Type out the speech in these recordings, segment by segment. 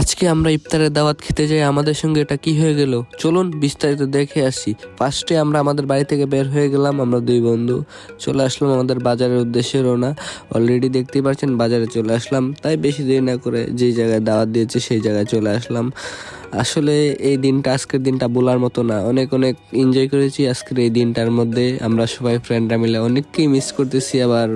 আজকে আমরা ইফতারের দাওয়াত খেতে যাই, আমাদের সঙ্গে এটা কি হয়ে গেল? চলুন বিস্তারিত দেখে আসি। ফার্স্টে আমরা আমাদের বাড়ি থেকে বের হয়ে গেলাম, আমরা দুই বন্ধু চলে আসলাম আমাদের বাজারের উদ্দেশ্যে রওনা। অলরেডি দেখতেই পাচ্ছেন বাজারে চলে আসলাম, তাই বেশি দেরি না করে যেই জায়গায় দাওয়াত দিয়েছে সেই জায়গায় চলে আসলাম। আসলে এই দিনটা, আজকের দিনটা বলার মতো না, অনেক অনেক এনজয় করেছি আজকের এই দিনটার মধ্যে। আমরা সবাই ফ্রেন্ডরা মিলে অনেককেই মিস করতেছি, আবার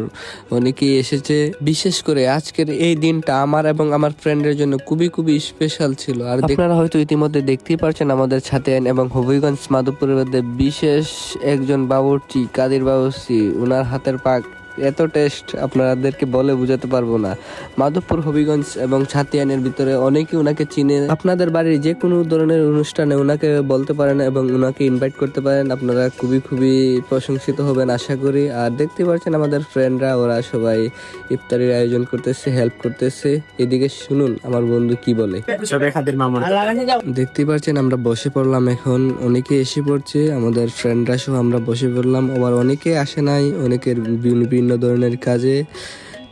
অনেকেই এসেছে। বিশেষ করে আজকের এই দিনটা আমার এবং আমার ফ্রেন্ডের জন্য খুবই খুবই স্পেশাল ছিল। আর আপনারা হয়তো ইতিমধ্যে দেখতেই পারছেন আমাদের ছাতিয়ান এবং হবিগঞ্জ মাধবপুরের মধ্যে বিশেষ একজন বাবুর্চি, কাদির বাবুর্চি, ওনার হাতের পাক এত টেস্ট আপনাদেরকে বলে বোঝাতে পারবো না। মাধবপুর, হবিগঞ্জ এবং ছাতিয়ানের ভিতরে অনেকেই ওনাকে চিনে। আপনাদের বাড়ির যে কোনো ধরনের অনুষ্ঠানে ওনাকে বলতে পারেন এবং ওনাকে ইনভাইট করতে পারেন, আপনারা খুবই খুবই প্রশংসিত হবেন আশা করি। আর দেখতে পাচ্ছেন আমাদের ফ্রেন্ডরা, ওরা সবাই ইফতারির আয়োজন করতেছে, হেল্প করতেছে। এদিকে শুনুন আমার বন্ধু কি বলে। দেখতেই পাচ্ছেন আমরা বসে পড়লাম, এখন অনেকে এসে পড়ছে, আমাদের ফ্রেন্ডরা সহ আমরা বসে পড়লাম। আবার অনেকে আসে নাই, অনেকের বিভিন্ন ধরনের কাজে,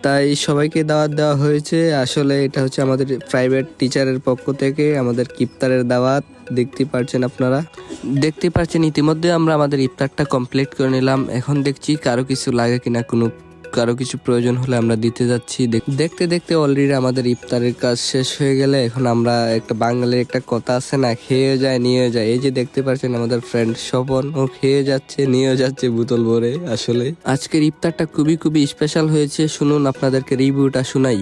তাই সবাইকে দাওয়াত দেওয়া হয়েছে। আসলে এটা হচ্ছে আমাদের প্রাইভেট টিচারের পক্ষ থেকে আমাদের ইফতারের দাওয়াত। দেখতে পাচ্ছেন আপনারা, দেখতে পাচ্ছেন ইতিমধ্যে আমরা আমাদের ইফতারটা কমপ্লিট করে নিলাম। এখন দেখছি কারো কিছু লাগে কিনা, কারো কিছু প্রয়োজন হলে আমরা দিতে যাচ্ছি। দেখতে দেখতে অলরেডি আমাদের ইফতারের কাজ শেষ হয়ে গেলে এখন আমরা, একটা বাঙালির একটা কথা আছে না, খেয়ে যায় নিয়ে যায়। এই যে দেখতে পাচ্ছেন আমাদের ফ্রেন্ড স্বপন, ও খেয়ে যাচ্ছে নিয়ে যাচ্ছে বোতল ভরে। আসলে আজকের ইফতারটা খুবই খুবই স্পেশাল হয়েছে। শুনুন আপনাদেরকে রিভিউটা শোনাই।